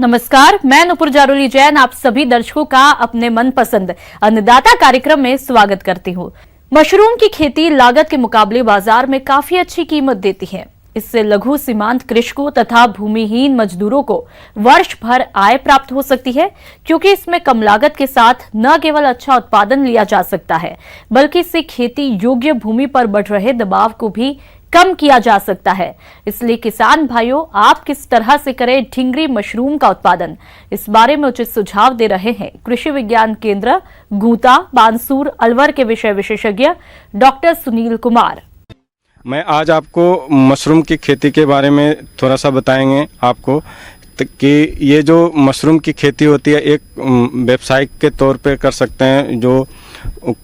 नमस्कार, मैं नुपुर जारोली जैन आप सभी दर्शकों का अपने मनपसंद अन्नदाता कार्यक्रम में स्वागत करती हूं। मशरूम की खेती लागत के मुकाबले बाजार में काफी अच्छी कीमत देती है। इससे लघु सीमांत कृषकों तथा भूमिहीन मजदूरों को वर्ष भर आय प्राप्त हो सकती है, क्योंकि इसमें कम लागत के साथ न केवल अच्छा उत्पादन लिया जा सकता है, बल्कि इससे खेती योग्य भूमि पर बढ़ रहे दबाव को भी कम किया जा सकता है। इसलिए किसान भाइयों, आप किस तरह से करें ढिंगरी मशरूम का उत्पादन, इस बारे में उचित सुझाव दे रहे हैं कृषि विज्ञान केंद्र गूता बानसूर अलवर के विषय विशेषज्ञ डॉक्टर सुनील कुमार। मैं आज आपको मशरूम की खेती के बारे में थोड़ा सा बताएंगे आपको कि ये जो मशरूम की खेती होती है एक व्यावसायिक के तौर पे कर सकते हैं। जो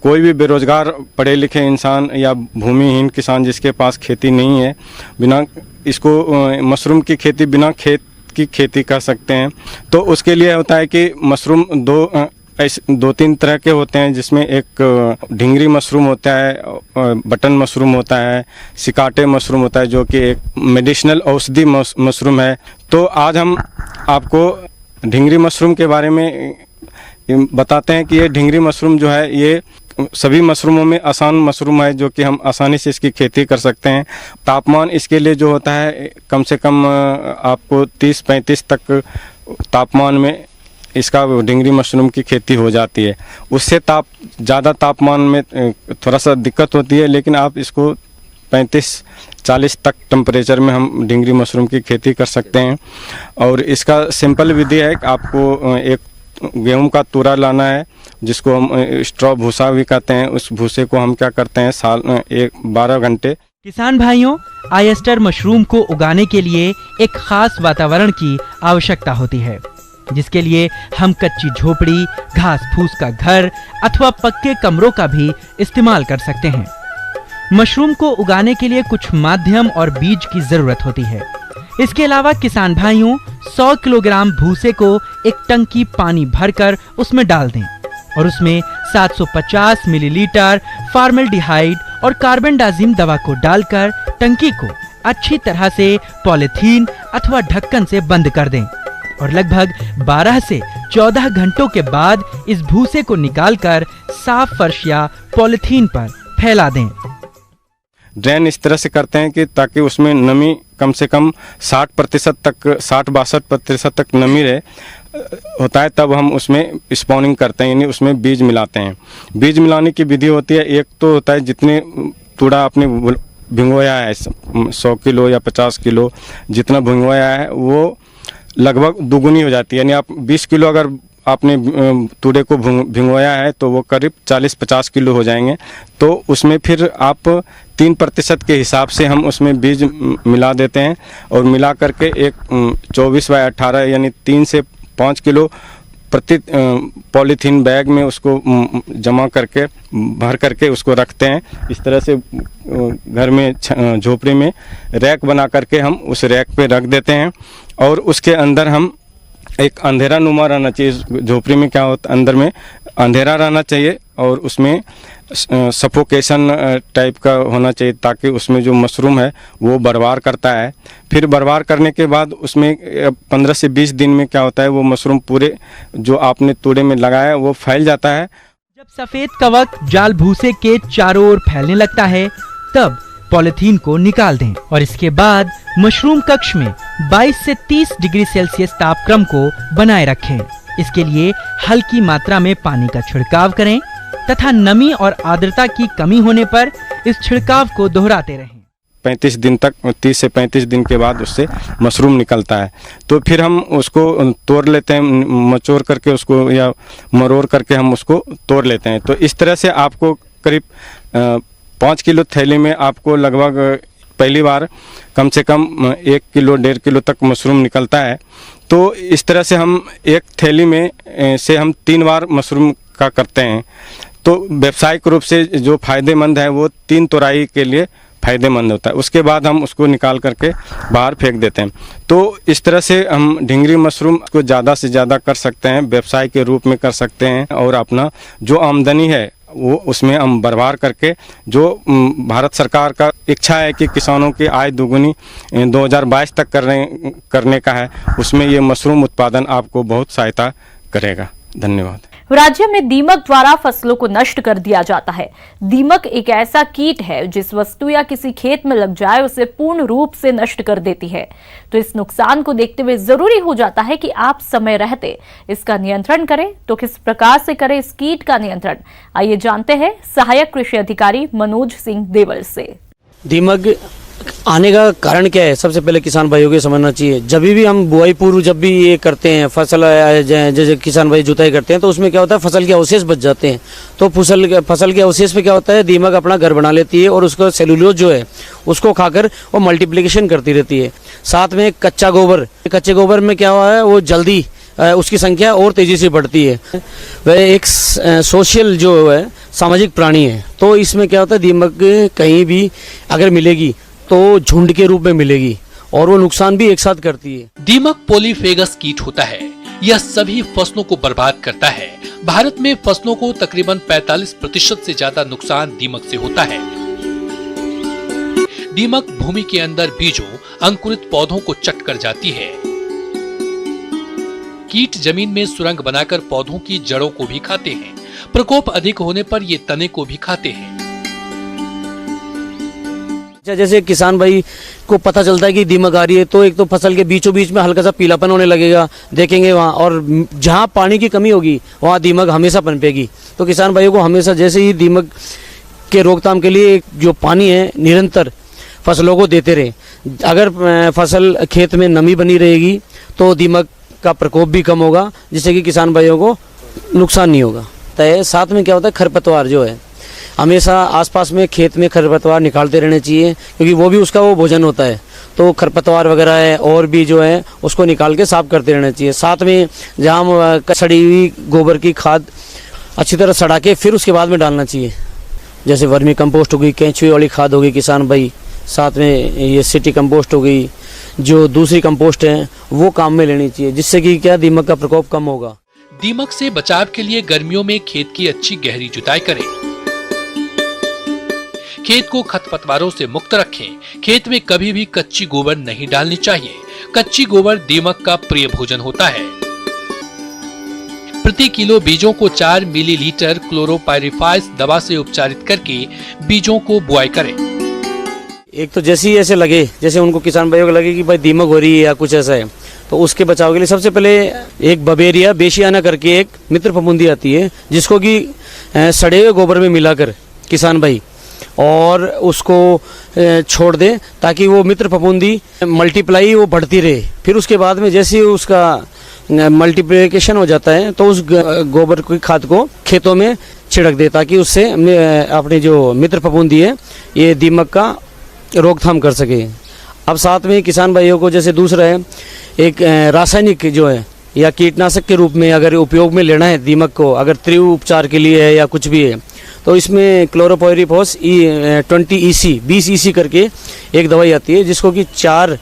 कोई भी बेरोजगार पढ़े लिखे इंसान या भूमिहीन किसान जिसके पास खेती नहीं है, बिना इसको मशरूम की खेती बिना खेत की खेती कर सकते हैं। तो उसके लिए होता है कि मशरूम दो तीन तरह के होते हैं, जिसमें एक ढिंगरी मशरूम होता है, बटन मशरूम होता है, सिकाटे मशरूम होता है, जो कि एक मेडिसिनल औषधि मशरूम है। तो आज हम आपको ढिंगरी मशरूम के बारे में बताते हैं कि ये ढिंगरी मशरूम जो है ये सभी मशरूमों में आसान मशरूम है, जो कि हम आसानी से इसकी खेती कर सकते हैं। तापमान इसके लिए जो होता है कम से कम आपको 30-35 तक तापमान में इसका ढिंगरी मशरूम की खेती हो जाती है। उससे ज़्यादा तापमान में थोड़ा सा दिक्कत होती है, लेकिन आप इसको 35-40 तक टेम्परेचर में हम ढिंगरी मशरूम की खेती कर सकते हैं। और इसका सिंपल विधि है कि आपको एक गेहूं का तूरा लाना है, जिसको हम स्ट्रॉ भूसा भी कहते हैं। उस भूसे को हम क्या करते हैं 12 घंटे। किसान भाइयों, ऑयस्टर मशरूम को उगाने के लिए एक खास वातावरण की आवश्यकता होती है, जिसके लिए हम कच्ची झोपड़ी, घास फूस का घर अथवा पक्के कमरों का भी इस्तेमाल कर सकते हैं। मशरूम को उगाने के लिए कुछ माध्यम और बीज की जरूरत होती है। इसके अलावा किसान भाइयों 100 किलोग्राम भूसे को एक टंकी पानी भरकर उसमें डाल दें और उसमें 750 मिलीलीटर फार्मेल्डिहाइड और कार्बेंडाजिम दवा को डालकर टंकी को अच्छी तरह से पॉलीथीन अथवा ढक्कन से बंद कर दें और लगभग 12 से 14 घंटों के बाद इस भूसे को निकालकर साफ फर्श या पॉलीथीन पर फैला दें। ड्रेन इस तरह से करते हैं कि ताकि उसमें नमी कम से कम 60% तक 60-62% तक नमी रहे होता है, तब हम उसमें स्पॉनिंग करते हैं, यानी उसमें बीज मिलाते हैं। बीज मिलाने की विधि होती है, एक तो होता है जितने तूड़ा आपने भिगोया है 100 किलो या 50 किलो जितना भिगोया है वो लगभग दुगुनी हो जाती है। यानी आप 20 किलो अगर आपने तूड़े को भिगोया है तो वो करीब 40-50 किलो हो जाएंगे। तो उसमें फिर आप 3% के हिसाब से हम उसमें बीज मिला देते हैं और मिला करके एक 24x18 यानी 3 से 5 किलो प्रति पॉलीथीन बैग में उसको जमा करके भर करके उसको रखते हैं। इस तरह से घर में झोपड़ी में रैक बना करके हम उस रैक पे रख देते हैं और उसके अंदर हम एक अंधेरा नुमा रहना चाहिए। झोपड़ी में क्या होता है, अंदर में अंधेरा रहना चाहिए और उसमें सफोकेशन टाइप का होना चाहिए, ताकि उसमें जो मशरूम है वो बरबार करता है। फिर बरबार करने के बाद उसमें 15 से 20 दिन में क्या होता है, वो मशरूम पूरे जो आपने तूड़े में लगाया है वो फैल जाता है। जब सफेद कवक जाल भूसे के चारों ओर फैलने लगता है तब पॉलीथीन को निकाल दें और इसके बाद मशरूम कक्ष में 22 से 30 डिग्री सेल्सियस तापक्रम को बनाए रखें। इसके लिए हल्की मात्रा में पानी का छिड़काव करें तथा नमी और आर्द्रता की कमी होने पर इस छिड़काव को दोहराते रहें। 35 दिन तक 30 से 35 दिन के बाद उससे मशरूम निकलता है। तो फिर हम उसको तोड़ लेते हैं, मचोर करके उसको या मरोड़ करके हम उसको तोड़ लेते हैं। तो इस तरह से आपको करीब 5 किलो थैली में आपको लगभग पहली बार कम से कम 1 किलो 1.5 किलो तक मशरूम निकलता है। तो इस तरह से हम एक थैली में से हम 3 बार मशरूम का करते हैं। तो व्यावसायिक रूप से जो फ़ायदेमंद है वो 3 तोड़ाई के लिए फ़ायदेमंद होता है। उसके बाद हम उसको निकाल करके बाहर फेंक देते हैं। तो इस तरह से हम ढिंगरी मशरूम को ज़्यादा से ज़्यादा कर सकते हैं, व्यवसाय के रूप में कर सकते हैं और अपना जो आमदनी है वो उसमें हम बर्बाद करके जो भारत सरकार का इच्छा है कि किसानों की आय दोगुनी 2022 तक करने का है, उसमें ये मशरूम उत्पादन आपको बहुत सहायता करेगा। धन्यवाद। राज्य में दीमक द्वारा फसलों को नष्ट कर दिया जाता है। दीमक एक ऐसा कीट है जिस वस्तु या किसी खेत में लग जाए उसे पूर्ण रूप से नष्ट कर देती है। तो इस नुकसान को देखते हुए जरूरी हो जाता है कि आप समय रहते इसका नियंत्रण करें। तो किस प्रकार से करें इस कीट का नियंत्रण, आइए जानते हैं सहायक कृषि अधिकारी मनोज सिंह देवल से। दीमक आने का कारण क्या है, सबसे पहले किसान भाइयों को समझना चाहिए। जब भी हम बुआई पूर्व जब भी ये करते हैं फसल, जैसे किसान भाई जुताई करते हैं, तो उसमें क्या होता है फसल के अवशेष बच जाते हैं। तो फसल के अवशेष पे क्या होता है, दीमक अपना घर बना लेती है और उसका सेलुलोज जो है उसको खाकर वो मल्टीप्लिकेशन करती रहती है। साथ में कच्चे गोबर में क्या हुआ है, वो जल्दी उसकी संख्या और तेजी से बढ़ती है। वह एक सोशल जो है सामाजिक प्राणी है। तो इसमें क्या होता है, दीमक कहीं भी अगर मिलेगी तो झुंड के रूप में मिलेगी और वो नुकसान भी एक साथ करती है। दीमक पॉलीफेगस कीट होता है। यह सभी फसलों को बर्बाद करता है। भारत में फसलों को तकरीबन 45% से ज्यादा नुकसान दीमक से होता है। दीमक भूमि के अंदर बीजों, अंकुरित पौधों को चट कर जाती है। कीट जमीन में सुरंग बनाकर पौधों की जड़ों को भी खाते हैं। प्रकोप अधिक होने पर ये तने को भी खाते हैं। जैसे किसान भाई को पता चलता है कि दीमक आ रही है, तो एक तो फसल के बीचों बीच में हल्का सा पीलापन होने लगेगा, देखेंगे वहाँ, और जहाँ पानी की कमी होगी वहाँ दीमक हमेशा पनपेगी। तो किसान भाइयों को हमेशा जैसे ही दीमक के रोकथाम के लिए जो पानी है निरंतर फसलों को देते रहे। अगर फसल खेत में नमी बनी रहेगी तो दीमक का प्रकोप भी कम होगा, जिससे कि किसान भाइयों को नुकसान नहीं होगा। साथ में क्या होता है, खरपतवार जो है, हमेशा आसपास में खेत में खरपतवार निकालते रहने चाहिए, क्योंकि वो भी उसका वो भोजन होता है। तो खरपतवार वगैरह है और भी जो है उसको निकाल के साफ करते रहना चाहिए। साथ में जहाँ सड़ी हुई गोबर की खाद अच्छी तरह सड़ा के फिर उसके बाद में डालना चाहिए। जैसे वर्मी कंपोस्ट हो गई, केंचुए वाली खाद हो गई किसान भाई, साथ में ये सिटी कंपोस्ट हो गई, जो दूसरी कंपोस्ट है वो काम में लेनी चाहिए, जिससे कि क्या दीमक का प्रकोप कम होगा। दीमक से बचाव के लिए गर्मियों में खेत की अच्छी गहरी जुताई करें। खेत को खरपतवारों से मुक्त रखें। खेत में कभी भी कच्ची गोबर नहीं डालनी चाहिए। कच्ची गोबर दीमक का प्रिय भोजन होता है। प्रति किलो बीजों को 4 मिलीलीटर क्लोरोपाइरिफास दवा से उपचारित करके बीजों को बुआई करें। एक तो जैसे ही ऐसे लगे, जैसे उनको किसान भाइयों को लगे कि भाई दीमक हो रही है या कुछ ऐसा है, तो उसके बचाव के लिए सबसे पहले एक बबेरिया बेशियाना करके एक मित्र फफूंदी आती है, जिसको कि सड़े हुए गोबर में मिलाकर किसान भाई और उसको छोड़ दें, ताकि वो मित्र फफूंदी मल्टीप्लाई वो बढ़ती रहे। फिर उसके बाद में जैसे उसका मल्टीप्लिकेशन हो जाता है तो उस गोबर की खाद को खेतों में छिड़क दे, ताकि उससे अपनी जो मित्र फफूंदी है ये दीमक का रोकथाम कर सके। अब साथ में किसान भाइयों को जैसे दूसरा है, एक रासायनिक जो है या कीटनाशक के रूप में अगर उपयोग में लेना है दीमक को, अगर तीव्र उपचार के लिए है या कुछ भी है, तो इसमें क्लोरोपाइरिफॉस 20 EC करके एक दवाई आती है, जिसको कि 4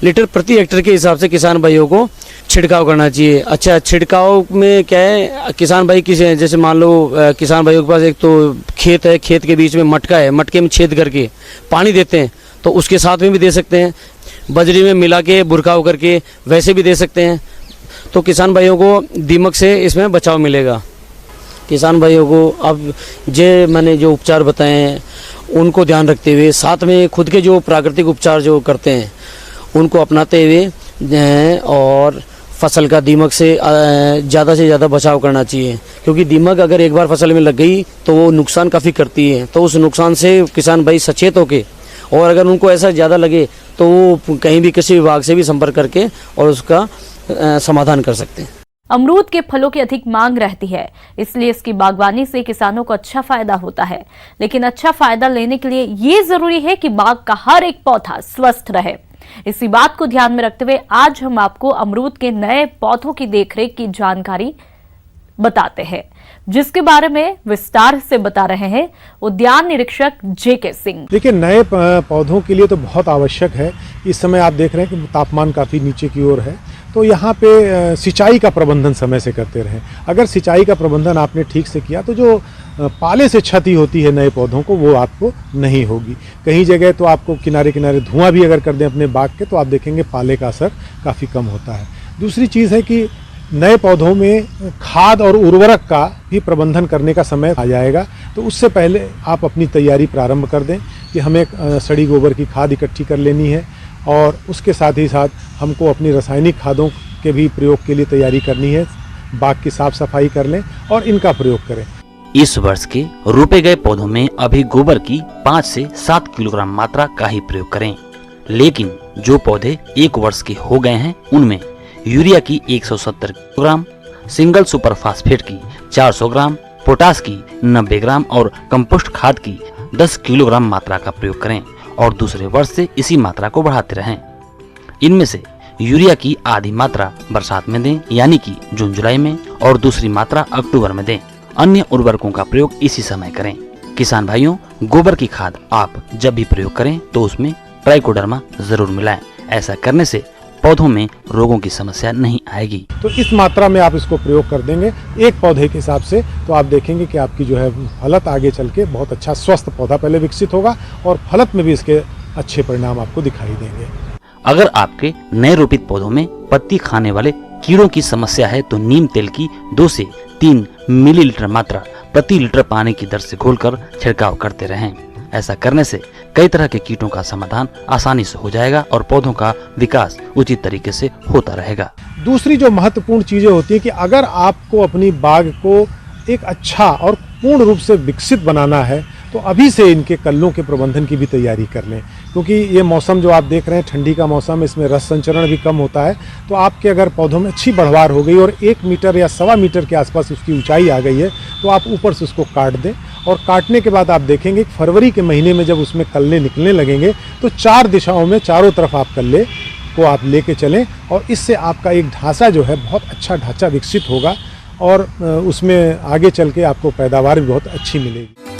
लीटर प्रति हेक्टेयर के हिसाब से किसान भाइयों को छिड़काव करना चाहिए। अच्छा, छिड़काव में क्या है, किसान भाई किसी जैसे मान लो किसान भाइयों के पास एक तो खेत है, खेत के बीच में मटका है, मटके में छेद करके पानी देते हैं, तो उसके साथ में भी दे सकते हैं। बजरी में मिला के बुरकाव करके वैसे भी दे सकते हैं। तो किसान भाइयों को दीमक से इसमें बचाव मिलेगा। किसान भाइयों को अब मैंने जो उपचार बताए हैं उनको ध्यान रखते हुए, साथ में खुद के जो प्राकृतिक उपचार जो करते हैं उनको अपनाते हुए और फसल का दीमक से ज़्यादा से ज़्यादा बचाव करना चाहिए, क्योंकि दीमक अगर एक बार फसल में लग गई तो वो नुकसान काफ़ी करती है। तो उस नुकसान से किसान भाई सचेत होके, और अगर उनको ऐसा ज़्यादा लगे तो वो कहीं भी कृषि विभाग से भी संपर्क करके और उसका समाधान कर सकते हैं। अमरूद के फलों की अधिक मांग रहती है, इसलिए इसकी बागवानी से किसानों को अच्छा फायदा होता है। लेकिन अच्छा फायदा लेने के लिए ये जरूरी है कि बाग का हर एक पौधा स्वस्थ रहे। इसी बात को ध्यान में रखते हुए आज हम आपको अमरूद के नए पौधों की देखरेख की जानकारी बताते हैं, जिसके बारे में विस्तार से बता रहे हैं उद्यान निरीक्षक JK सिंह। देखिए, नए पौधों के लिए तो बहुत आवश्यक है। इस समय आप देख रहे हैं कि तापमान काफ़ी नीचे की ओर है, तो यहाँ पे सिंचाई का प्रबंधन समय से करते रहें। अगर सिंचाई का प्रबंधन आपने ठीक से किया तो जो पाले से क्षति होती है नए पौधों को, वो आपको नहीं होगी। कहीं जगह तो आपको किनारे किनारे धुआं भी अगर कर दें अपने बाग के, तो आप देखेंगे पाले का असर काफ़ी कम होता है। दूसरी चीज़ है कि नए पौधों में खाद और उर्वरक का भी प्रबंधन करने का समय आ जाएगा, तो उससे पहले आप अपनी तैयारी प्रारंभ कर दें कि हमें सड़ी गोबर की खाद इकट्ठी कर लेनी है, और उसके साथ ही साथ हमको अपनी रासायनिक खादों के भी प्रयोग के लिए तैयारी करनी है। बाग की साफ सफाई कर लें और इनका प्रयोग करें। इस वर्ष के रोपे गए पौधों में अभी गोबर की 5 से 7 किलोग्राम मात्रा का ही प्रयोग करें, लेकिन जो पौधे 1 वर्ष के हो गए हैं उनमें यूरिया की 170 किलोग्राम, सिंगल सुपर फास्फेट की 400 ग्राम, पोटास की 90 ग्राम और कंपोस्ट खाद की 10 किलोग्राम मात्रा का प्रयोग करें और दूसरे वर्ष से इसी मात्रा को बढ़ाते रहें। इनमें से यूरिया की आधी मात्रा बरसात में दें, यानी कि जून जुलाई में, और दूसरी मात्रा अक्टूबर में दें। अन्य उर्वरकों का प्रयोग इसी समय करें। किसान भाइयों, गोबर की खाद आप जब भी प्रयोग करें तो उसमें ट्राइकोडर्मा जरूर मिलाएं। ऐसा करने से पौधों में रोगों की समस्या नहीं आएगी। तो इस मात्रा में आप इसको प्रयोग कर देंगे एक पौधे के हिसाब से, तो आप देखेंगे कि आपकी जो है फलत आगे चल के बहुत अच्छा स्वस्थ पौधा पहले विकसित होगा और फलत में भी इसके अच्छे परिणाम आपको दिखाई देंगे। अगर आपके नए रोपित पौधों में पत्ती खाने वाले कीड़ों की समस्या है तो नीम तेल की 2 से 3 मिलीलीटर मात्रा प्रति लीटर पानी की दर से घोलकर छिड़काव करते रहें। ऐसा करने से कई तरह के कीटों का समाधान आसानी से हो जाएगा और पौधों का विकास उचित तरीके से होता रहेगा। दूसरी जो महत्वपूर्ण चीजें होती है कि अगर आपको अपनी बाग को एक अच्छा और पूर्ण रूप से विकसित बनाना है तो अभी से इनके कल्लों के प्रबंधन की भी तैयारी कर लें, क्योंकि ये मौसम जो आप देख रहे हैं ठंडी का मौसम है, इसमें रस संचरण भी कम होता है। तो आपके अगर पौधों में अच्छी बढ़वार हो गई और 1 मीटर या 1.25 मीटर के आसपास उसकी ऊंचाई आ गई है, तो आप ऊपर से उसको काट दें और काटने के बाद आप देखेंगे कि फरवरी के महीने में जब उसमें कल्ले निकलने लगेंगे तो 4 दिशाओं में चारों तरफ आप कल्ले को आप लेके चलें और इससे आपका एक ढांचा जो है बहुत अच्छा ढांचा विकसित होगा और उसमें आगे चल के आपको पैदावार भी बहुत अच्छी मिलेगी।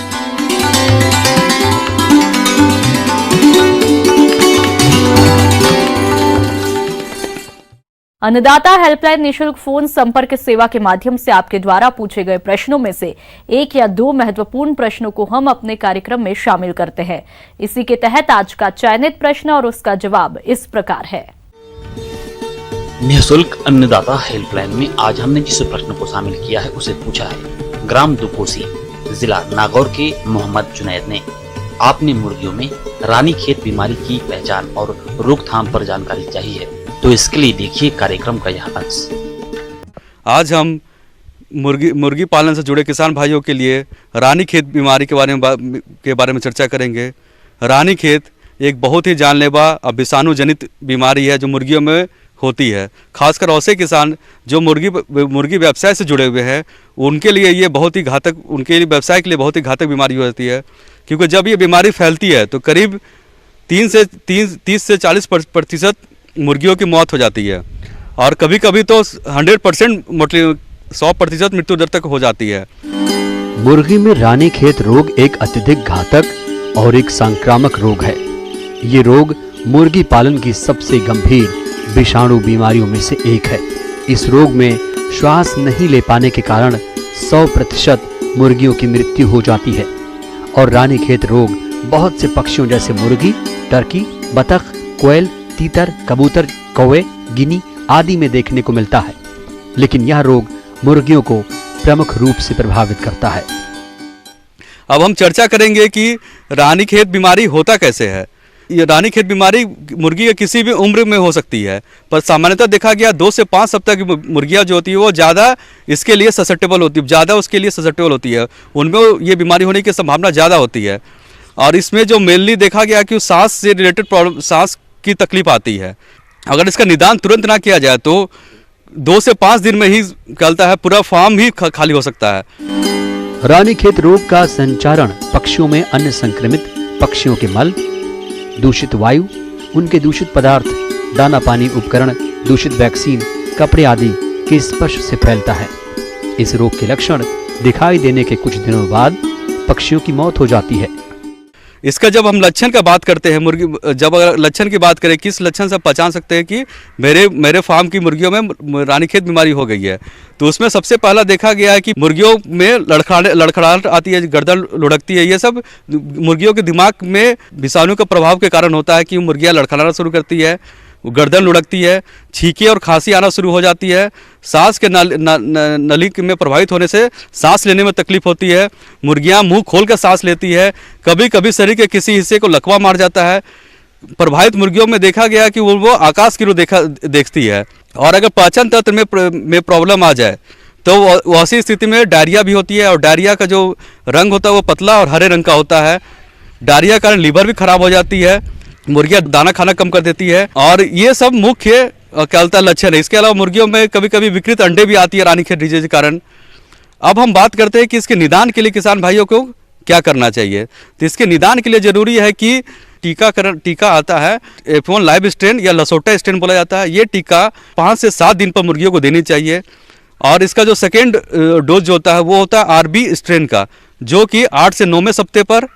अन्नदाता हेल्पलाइन निशुल्क फोन संपर्क सेवा के माध्यम से आपके द्वारा पूछे गए प्रश्नों में से 1 या 2 महत्वपूर्ण प्रश्नों को हम अपने कार्यक्रम में शामिल करते हैं। इसी के तहत आज का चयनित प्रश्न और उसका जवाब इस प्रकार है। निःशुल्क अन्नदाता हेल्पलाइन में आज हमने जिस प्रश्न को शामिल किया है उसे पूछा है ग्राम दुकोसी, जिला नागौर के मोहम्मद जुनैद ने। आपने मुर्गियों में रानीखेत बीमारी की पहचान और रोकथाम पर जानकारी चाहिए, तो इसके लिए देखिए कार्यक्रम का यह अंश। आज हम मुर्गी पालन से जुड़े किसान भाइयों के लिए रानीखेत बीमारी के बारे में चर्चा करेंगे। रानीखेत एक बहुत ही जानलेवा विषाणु जनित बीमारी है जो मुर्गियों में होती है। खासकर ऐसे किसान जो मुर्गी व्यवसाय से जुड़े हुए हैं उनके लिए ये बहुत ही घातक, उनके लिए व्यवसाय के लिए बहुत ही घातक बीमारी होती है, क्योंकि जब ये बीमारी फैलती है तो करीब 30 से 40% मुर्गियों की मौत हो जाती है और कभी कभी तो 100% 100% मृत्यु दर तक हो जाती है। मुर्गी में रानीखेत रोग एक अत्यधिक घातक और एक संक्रामक रोग है। ये रोग मुर्गी पालन की सबसे गंभीर विषाणु बीमारियों में से एक है। इस रोग में श्वास नहीं ले पाने के कारण 100% मुर्गियों की मृत्यु हो जाती है और रानीखेत रोग बहुत से पक्षियों जैसे मुर्गी, टर्की, बतख, कोयल, तीतर, कबूतर, कौवे, गिनी आदि में देखने को मिलता है, लेकिन यह रोग मुर्गियों को प्रमुख रूप से प्रभावित करता है। अब हम चर्चा करेंगे कि रानीखेत बीमारी होता कैसे है। ये रानीखेत बीमारी मुर्गी के किसी भी उम्र में हो सकती है, पर सामान्यतः देखा गया 2 से 5 सप्ताह की मुर्गियां जो होती है वो ज़्यादा इसके लिए ससेप्टेबल होती है, ज़्यादा उसके लिए ससेप्टेबल होती है, उनमें ये बीमारी होने की संभावना ज़्यादा होती है। और इसमें जो मेनली देखा गया कि सांस से रिलेटेड प्रॉब्लम, सांस की तकलीफ आती है। अगर इसका निदान तुरंत ना किया जाए तो 2 से 5 दिन में ही कहता है पूरा फार्म ही खाली हो सकता है। रानीखेत रोग का संचारण पक्षियों में अन्य संक्रमित पक्षियों के मल, दूषित वायु, उनके दूषित पदार्थ, दाना पानी उपकरण, दूषित वैक्सीन, कपड़े आदि के स्पर्श से फैलता है। इस रोग के लक्षण दिखाई देने के कुछ दिनों बाद पक्षियों की मौत हो जाती है। इसका जब हम लक्षण का बात करते हैं, मुर्गी जब अगर लक्षण की बात करें, किस लक्षण से पहचान सकते हैं कि मेरे फार्म की मुर्गियों में रानीखेत बीमारी हो गई है, तो उसमें सबसे पहला देखा गया है कि मुर्गियों में लड़खड़ाहट आती है, गर्दन लुढ़कती है। ये सब मुर्गियों के दिमाग में विषाणु के प्रभाव के कारण होता है कि मुर्गियाँ लड़खड़ाना शुरू करती है, गर्दन लुढ़कती है, छींके और खांसी आना शुरू हो जाती है, सांस के नली में प्रभावित होने से सांस लेने में तकलीफ होती है, मुर्गियां मुंह खोल कर सांस लेती है, कभी कभी शरीर के किसी हिस्से को लकवा मार जाता है। प्रभावित मुर्गियों में देखा गया कि वो आकाश की ओर देखती है। और अगर पाचन तंत्र में प्रॉब्लम आ जाए तो वैसी स्थिति में डायरिया भी होती है, और डायरिया का जो रंग होता है वो पतला और हरे रंग का होता है। डायरिया के कारण लीवर भी खराब हो जाती है, मुर्गियां दाना खाना कम कर देती है, और ये सब मुख्य क्या होता है लक्षण है। इसके अलावा मुर्गियों में कभी कभी विकृत अंडे भी आती है रानीखेत डिजीज के कारण। अब हम बात करते हैं कि इसके निदान के लिए किसान भाइयों को क्या करना चाहिए। तो इसके निदान के लिए जरूरी है कि टीका आता है F1 लाइव स्ट्रेन या लसोटा स्ट्रेन बोला जाता है। ये टीका 5 से 7 दिन पर मुर्गियों को देनी चाहिए। और इसका जो सेकेंड डोज जो होता है वो होता है RB स्ट्रेन का, जो कि 8 से 9वें सप्ताह पर,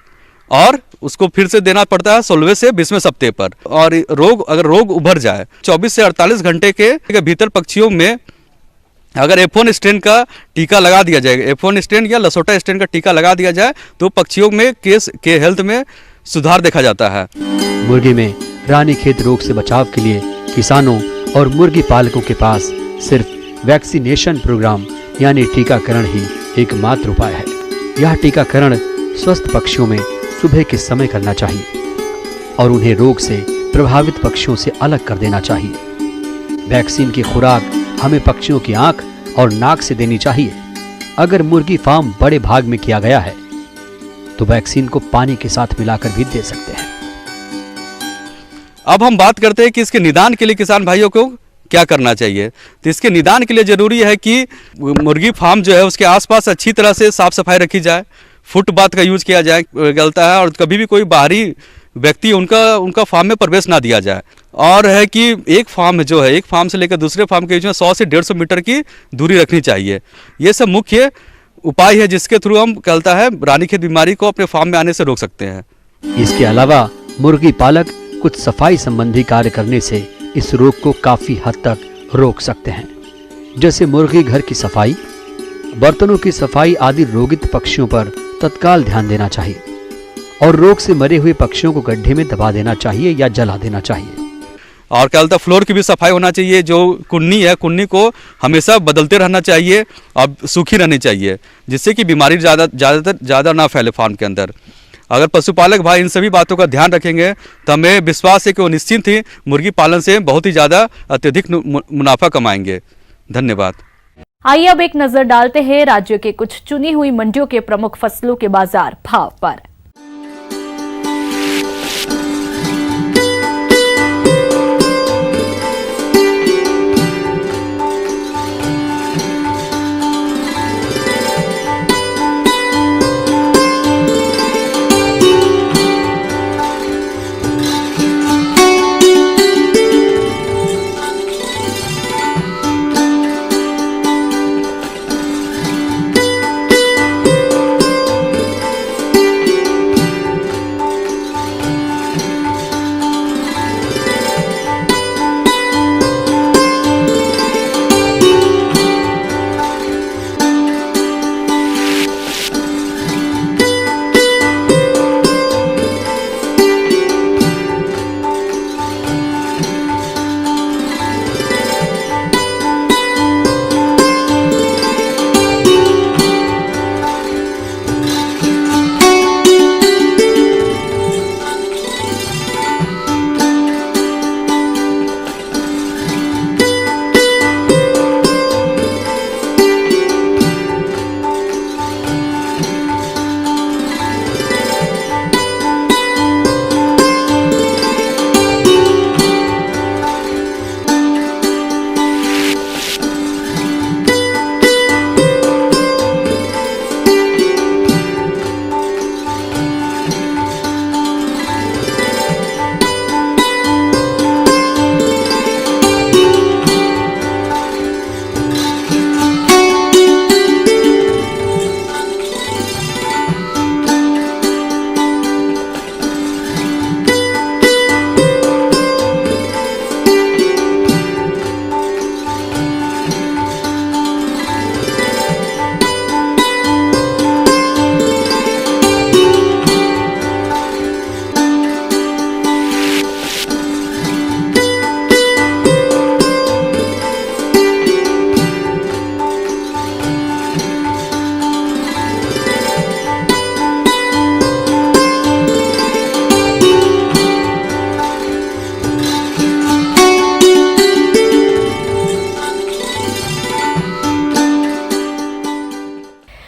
और उसको फिर से देना पड़ता है 16वें से 20वें सप्ताह पर। और अगर रोग उभर जाए 24 से 48 घंटे के भीतर पक्षियों में अगर F1 स्ट्रेन का टीका लगा दिया जाएगा, F1 स्ट्रेन या लसोटा स्ट्रेन का टीका लगा दिया जाए, तो पक्षियों में केस के हेल्थ में सुधार देखा जाता है। मुर्गी में रानीखेत रोग से बचाव के लिए किसानों और मुर्गी पालकों के पास सिर्फ वैक्सीनेशन प्रोग्राम यानी टीकाकरण ही एकमात्र उपाय है। यह टीकाकरण स्वस्थ पक्षियों में सुबह के समय करना चाहिए और उन्हें रोग से प्रभावित पक्षियों से अलग कर देना चाहिए। वैक्सीन की खुराक हमें पक्षियों की आंख और नाक से देनी चाहिए। अगर मुर्गी फार्म बड़े भाग में किया गया है तो वैक्सीन को पानी के साथ मिलाकर भी दे सकते हैं। अब हम बात करते हैं कि इसके निदान के लिए किसान भाइयों को क्या करना चाहिए। तो इसके निदान के लिए जरूरी है कि मुर्गी फार्म जो है उसके आसपास अच्छी तरह से साफ सफाई रखी जाए, फुटपाथ का यूज किया जाए गलता है, और कभी भी कोई बाहरी व्यक्ति उनका फार्म में प्रवेश ना दिया जाए। और है कि एक फार्म से लेकर दूसरे फार्म के बीच में 100 से 150 मीटर की दूरी रखनी चाहिए। ये सब मुख्य उपाय है जिसके थ्रू हम कहता है रानीखेत बीमारी को अपने फार्म में आने से रोक सकते हैं। इसके अलावा मुर्गी पालक कुछ सफाई संबंधी कार्य करने से इस रोग को काफी हद तक रोक सकते हैं, जैसे मुर्गी घर की सफाई, बर्तनों की सफाई आदि। रोगित पक्षियों पर तत्काल ध्यान देना चाहिए और रोग से मरे हुए पक्षियों को गड्ढे में दबा देना चाहिए या जला देना चाहिए। और क्या बोलता है फ्लोर की भी सफाई होना चाहिए। जो कुन्नी है, कुन्नी को हमेशा बदलते रहना चाहिए और सूखी रहनी चाहिए, जिससे कि बीमारी ज़्यादा ना फैले फार्म के अंदर। अगर पशुपालक भाई इन सभी बातों का ध्यान रखेंगे तो हमें विश्वास है कि वो निश्चिंत ही मुर्गी पालन से बहुत ही ज़्यादा अत्यधिक मुनाफा कमाएंगे। धन्यवाद। आइए अब एक नजर डालते हैं राज्य के कुछ चुनी हुई मंडियों के प्रमुख फसलों के बाजार भाव पर।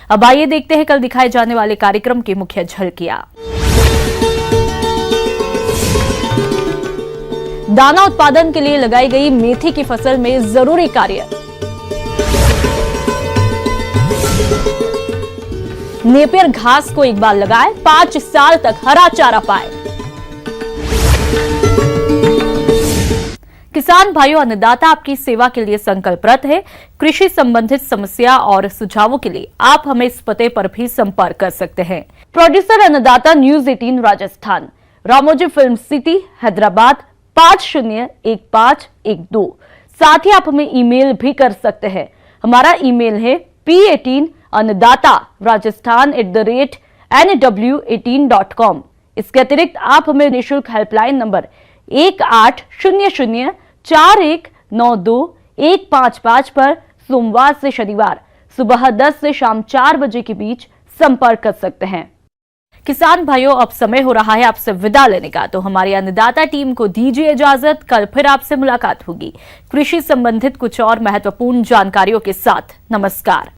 अब आइए देखते हैं कल दिखाए जाने वाले कार्यक्रम की मुख्य झलकियां। दाना उत्पादन के लिए लगाई गई मेथी की फसल में जरूरी कार्य। नेपियर घास को एक बार लगाए, 5 साल तक हरा चारा पाए। किसान भाइयों, अन्नदाता आपकी सेवा के लिए संकल्परत है। कृषि संबंधित समस्या और सुझावों के लिए आप हमें इस पते पर भी संपर्क कर सकते हैं। प्रोड्यूसर अन्नदाता, news 18 Rajasthan, Ramoji film city, Hyderabad 501512। साथ ही आप हमें ईमेल भी कर सकते हैं। हमारा ईमेल है p18annadaata@nw18.com। इसके अतिरिक्त आप हमें निःशुल्क हेल्पलाइन नंबर 18004192 पर सोमवार से शनिवार सुबह 10 से शाम 4 बजे के बीच संपर्क कर सकते हैं। किसान भाइयों, अब समय हो रहा है आपसे विदा लेने का, तो हमारी अन्नदाता टीम को दीजिए इजाजत। कल फिर आपसे मुलाकात होगी कृषि संबंधित कुछ और महत्वपूर्ण जानकारियों के साथ। नमस्कार।